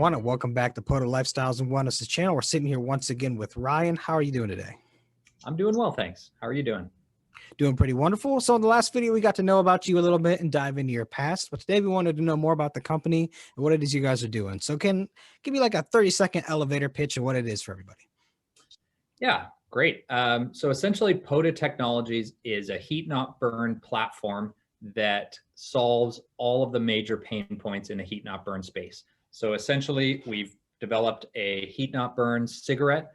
everyone, and welcome back to Poda Lifestyles and Wellness channel. We're sitting here once again with Ryan. How are you doing today? I'm doing well, thanks. How are you doing? Doing pretty wonderful. So in the last video, we got to know about you a little bit and dive into your past. But today we wanted to know more about the company and what it is you guys are doing. So can give me like a 30-second elevator pitch of what it is for everybody. Yeah, great. So essentially, Poda Technologies is a heat not burn platform that solves all of the major pain points in the heat not burn space. So essentially, we've developed a heat not burn cigarette,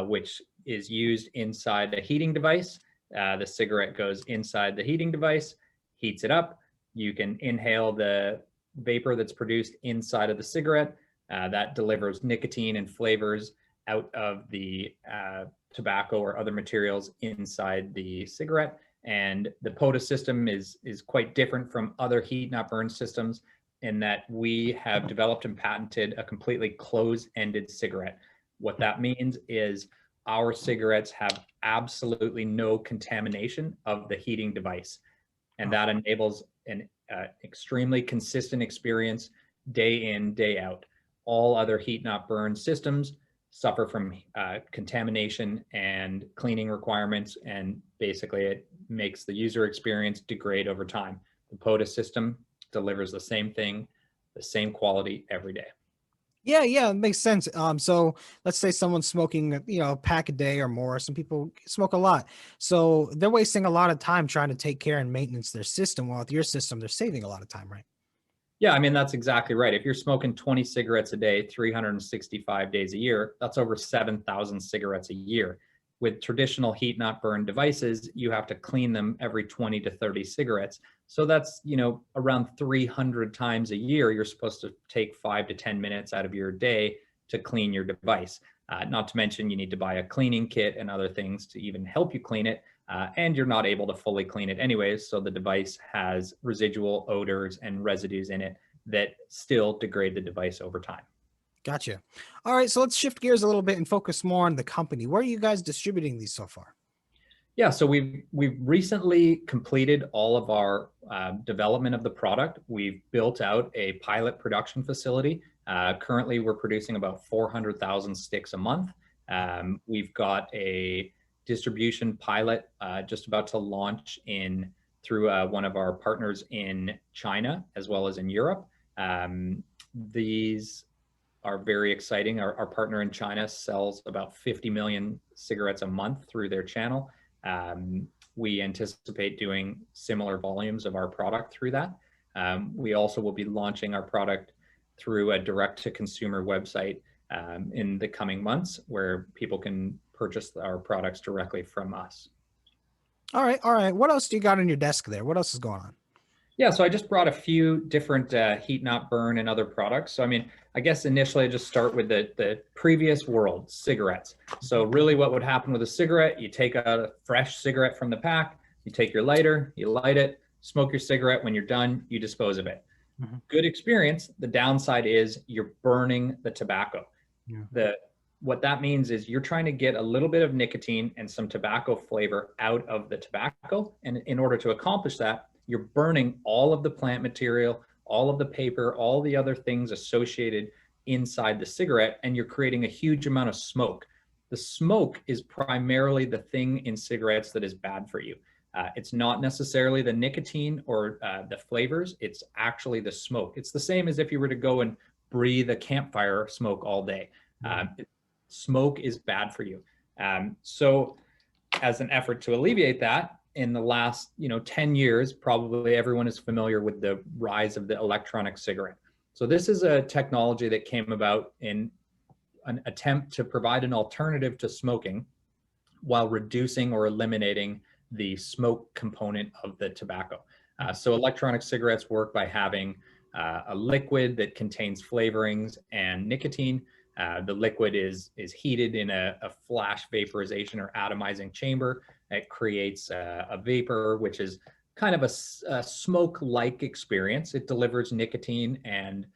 which is used inside a heating device. The cigarette goes inside the heating device, heats it up. You can inhale the vapor that's produced inside of the cigarette. That delivers nicotine and flavors out of the tobacco or other materials inside the cigarette. And the Poda system is quite different from other heat not burn systems in that we have developed and patented a completely closed-ended cigarette. What that means is our cigarettes have absolutely no contamination of the heating device. And that enables an extremely consistent experience day in, day out. All other heat not burn systems suffer from contamination and cleaning requirements, and basically it makes the user experience degrade over time. The Poda system delivers the same thing, the same quality every day. Yeah, it makes sense. So let's say someone's smoking, a pack a day or more. Some people smoke a lot. So they're wasting a lot of time trying to take care and maintenance their system. While with your system, they're saving a lot of time, right? Yeah, I mean, that's exactly right. If you're smoking 20 cigarettes a day, 365 days a year, that's over 7,000 cigarettes a year. With traditional heat not burn devices, you have to clean them every 20 to 30 cigarettes. So that's, around 300 times a year, you're supposed to take 5 to 10 minutes out of your day to clean your device. Not to mention you need to buy a cleaning kit and other things to even help you clean it. And you're not able to fully clean it anyways. So the device has residual odors and residues in it that still degrade the device over time. Gotcha. All right, so let's shift gears a little bit and focus more on the company. Where are you guys distributing these so far? Yeah, so we've recently completed all of our development of the product. We've built out a pilot production facility. Currently, we're producing about 400,000 sticks a month. We've got a distribution pilot just about to launch through one of our partners in China as well as in Europe. These are very exciting. Our partner in China sells about 50 million cigarettes a month through their channel. We anticipate doing similar volumes of our product through that. We also will be launching our product through a direct-to-consumer website in the coming months where people can purchase our products directly from us. All right. What else do you got on your desk there? What else is going on? Yeah, so I just brought a few different heat not burn and other products. So, I guess initially I just start with the previous world, cigarettes. So really what would happen with a cigarette, you take out a fresh cigarette from the pack, you take your lighter, you light it, smoke your cigarette. When you're done, you dispose of it. Mm-hmm. Good experience. The downside is you're burning the tobacco. Yeah. What that means is you're trying to get a little bit of nicotine and some tobacco flavor out of the tobacco. And in order to accomplish that, you're burning all of the plant material, all of the paper, all the other things associated inside the cigarette, and you're creating a huge amount of smoke. The smoke is primarily the thing in cigarettes that is bad for you. It's not necessarily the nicotine or the flavors, it's actually the smoke. It's the same as if you were to go and breathe a campfire smoke all day. Smoke is bad for you. So as an effort to alleviate that, in the last 10 years, probably everyone is familiar with the rise of the electronic cigarette. So this is a technology that came about in an attempt to provide an alternative to smoking while reducing or eliminating the smoke component of the tobacco. So electronic cigarettes work by having a liquid that contains flavorings and nicotine. The liquid is heated in a flash vaporization or atomizing chamber. It creates a vapor, which is kind of a smoke-like experience. It delivers nicotine and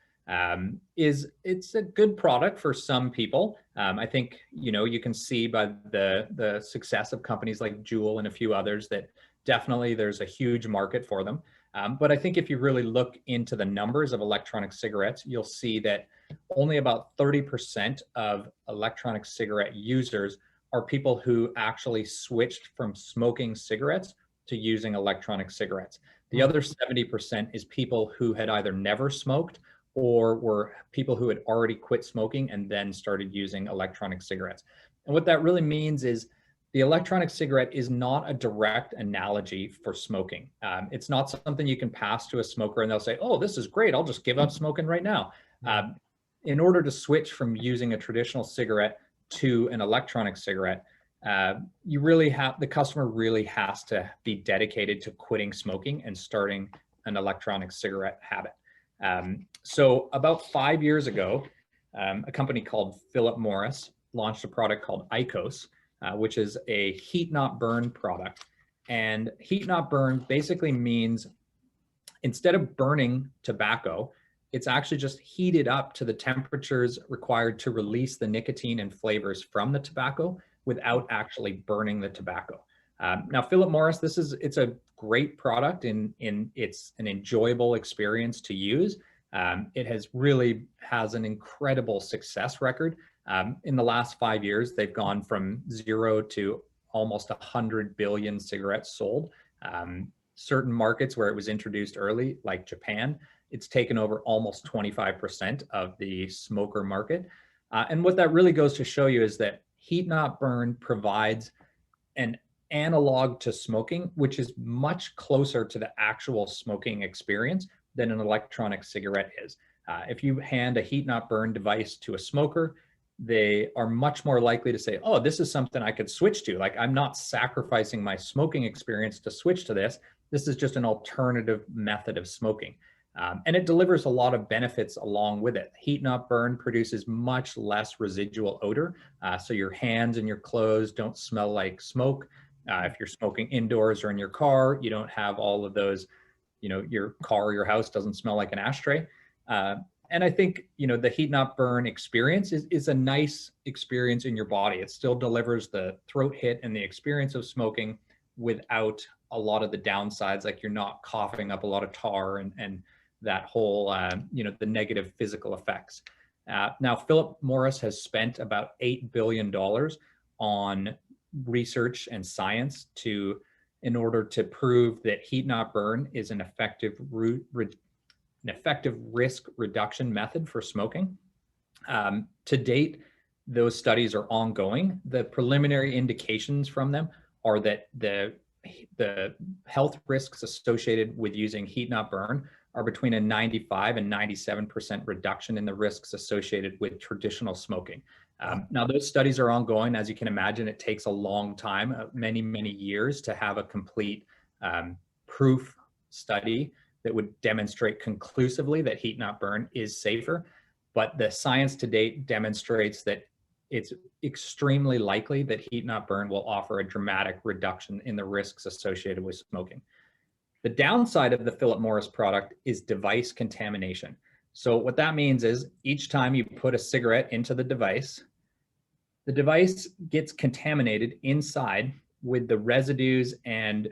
it's a good product for some people. I think you can see by the success of companies like Juul and a few others that definitely there's a huge market for them. But I think if you really look into the numbers of electronic cigarettes, you'll see that only about 30% of electronic cigarette users are people who actually switched from smoking cigarettes to using electronic cigarettes. The Hmm. other 70% is people who had either never smoked or were people who had already quit smoking and then started using electronic cigarettes. And what that really means is the electronic cigarette is not a direct analogy for smoking. It's not something you can pass to a smoker and they'll say, oh, this is great. I'll just give up smoking right now. Yeah. In order to switch from using a traditional cigarette to an electronic cigarette, you really have the customer really has to be dedicated to quitting smoking and starting an electronic cigarette habit. So about 5 years ago, a company called Philip Morris launched a product called IQOS, which is a heat not burn product. And heat not burn basically means instead of burning tobacco, it's actually just heated up to the temperatures required to release the nicotine and flavors from the tobacco without actually burning the tobacco. Now, Philip Morris, it's a great product in it's an enjoyable experience to use. It has an incredible success record. In the last 5 years, they've gone from 0 to almost 100 billion cigarettes sold. Certain markets where it was introduced early, like Japan, it's taken over almost 25% of the smoker market. And what that really goes to show you is that heat not burn provides an analog to smoking, which is much closer to the actual smoking experience than an electronic cigarette is. If you hand a heat not burn device to a smoker, they are much more likely to say, oh, this is something I could switch to. Like, I'm not sacrificing my smoking experience to switch to this. This is just an alternative method of smoking. And it delivers a lot of benefits along with it. Heat not burn produces much less residual odor. So your hands and your clothes don't smell like smoke. If you're smoking indoors or in your car, you don't have all of those, your car or your house doesn't smell like an ashtray. And I think, the heat not burn experience is a nice experience in your body. It still delivers the throat hit and the experience of smoking without a lot of the downsides, like you're not coughing up a lot of tar and that whole, the negative physical effects. Now, Philip Morris has spent about $8 billion on research and science in order to prove that heat not burn is an effective risk reduction method for smoking. To date, those studies are ongoing. The preliminary indications from them are that the health risks associated with using heat not burn are between a 95 and 97% reduction in the risks associated with traditional smoking. Now, those studies are ongoing. As you can imagine, it takes a long time, many, many years to have a complete proof study that would demonstrate conclusively that heat not burn is safer. But the science to date demonstrates that it's extremely likely that heat not burn will offer a dramatic reduction in the risks associated with smoking. The downside of the Philip Morris product is device contamination. So what that means is each time you put a cigarette into the device gets contaminated inside with the residues and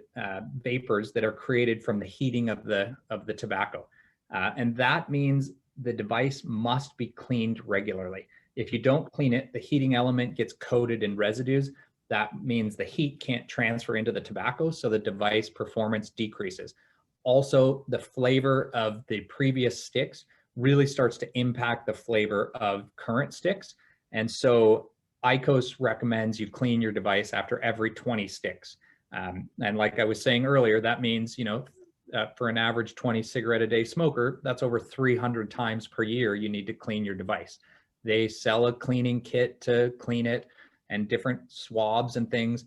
vapors that are created from the heating of the tobacco. And that means the device must be cleaned regularly. If you don't clean it, the heating element gets coated in residues. That means the heat can't transfer into the tobacco, so the device performance decreases. Also, the flavor of the previous sticks really starts to impact the flavor of current sticks. And so IQOS recommends you clean your device after every 20 sticks. And like I was saying earlier, that means, for an average 20 cigarette a day smoker, that's over 300 times per year you need to clean your device. They sell a cleaning kit to clean it and different swabs and things.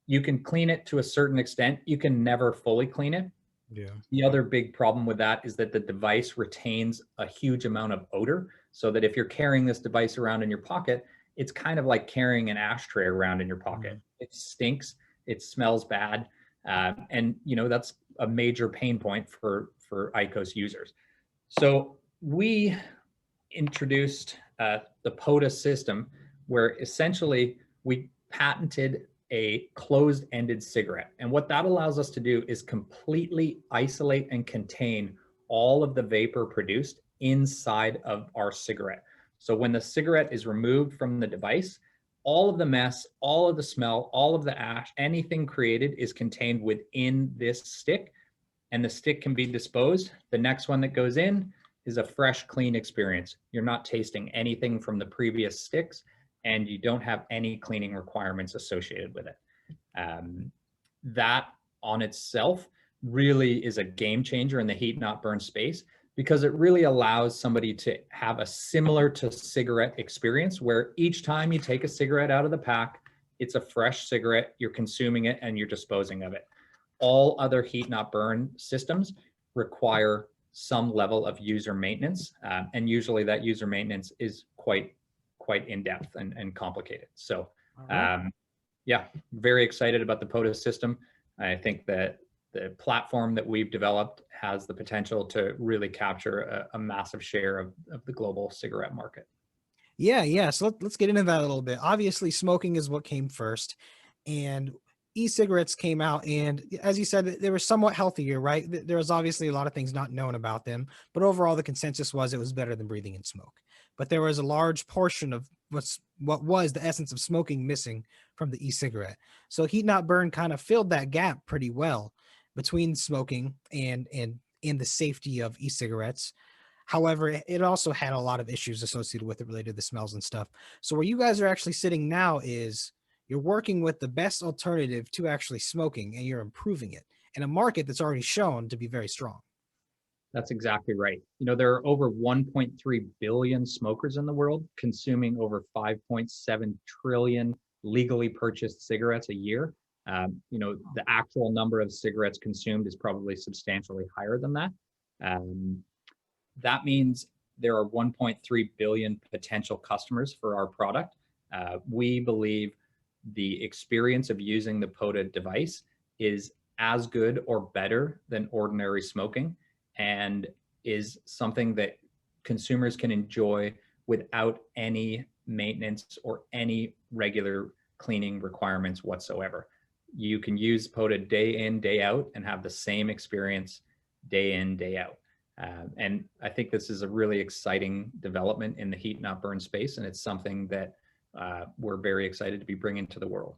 You can clean it to a certain extent. You can never fully clean it. Yeah. The other big problem with that is that the device retains a huge amount of odor, so that if you're carrying this device around in your pocket, it's kind of like carrying an ashtray around in your pocket. Mm-hmm. It stinks, it smells bad, and that's a major pain point for IQOS users. So we introduced the Poda system, where essentially we patented a closed-ended cigarette. And what that allows us to do is completely isolate and contain all of the vapor produced inside of our cigarette. So when the cigarette is removed from the device, all of the mess, all of the smell, all of the ash, anything created is contained within this stick, and the stick can be disposed. The next one that goes in is a fresh, clean experience. You're not tasting anything from the previous sticks, and you don't have any cleaning requirements associated with it. That on itself really is a game changer in the heat not burn space, because it really allows somebody to have a similar to cigarette experience where each time you take a cigarette out of the pack, it's a fresh cigarette, you're consuming it and you're disposing of it. All other heat not burn systems require some level of user maintenance, and usually that user maintenance is quite in depth and complicated. So yeah, very excited about the Poda system. I think that the platform that we've developed has the potential to really capture a massive share of the global cigarette market. Yeah. So let's get into that a little bit. Obviously, smoking is what came first, and e-cigarettes came out, and as you said, they were somewhat healthier, right? There was obviously a lot of things not known about them, but overall, the consensus was it was better than breathing in smoke. But there was a large portion of what was the essence of smoking missing from the e-cigarette. So heat not burn kind of filled that gap pretty well between smoking and the safety of e-cigarettes. However, it also had a lot of issues associated with it related to the smells and stuff. So where you guys are actually sitting now is you're working with the best alternative to actually smoking, and you're improving it in a market that's already shown to be very strong. That's exactly right. You know, there are over 1.3 billion smokers in the world, consuming over 5.7 trillion legally purchased cigarettes a year. You know, the actual number of cigarettes consumed is probably substantially higher than that. That means there are 1.3 billion potential customers for our product. We believe the experience of using the Poda device is as good or better than ordinary smoking, and is something that consumers can enjoy without any maintenance or any regular cleaning requirements whatsoever. You can use Poda day in, day out and have the same experience day in, day out. And I think this is a really exciting development in the heat not burn space, and it's something that we're very excited to be bringing to the world.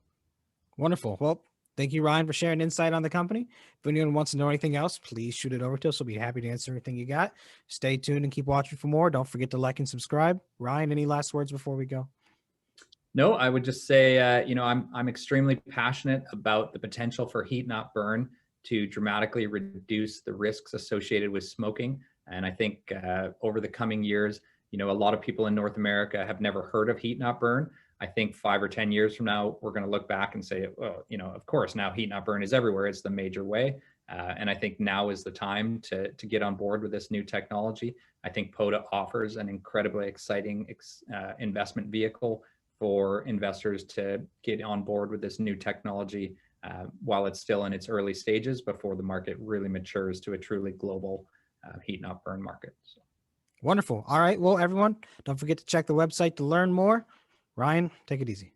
Wonderful. Well, thank you, Ryan, for sharing insight on the company. If anyone wants to know anything else, please shoot it over to us. We'll be happy to answer anything you got. Stay tuned and keep watching for more. Don't forget to like and subscribe. Ryan, any last words before we go? No, I would just say, you know, I'm extremely passionate about the potential for heat not burn to dramatically reduce the risks associated with smoking. And I think over the coming years, you know, a lot of people in North America have never heard of heat not burn. I think 5 or 10 years from now, we're going to look back and say, well, you know, of course, now heat not burn is everywhere. It's the major way. And I think now is the time to get on board with this new technology. I think Poda offers an incredibly exciting investment vehicle for investors to get on board with this new technology while it's still in its early stages before the market really matures to a truly global heat not burn market. So. Wonderful. All right. Well, everyone, don't forget to check the website to learn more. Ryan, take it easy.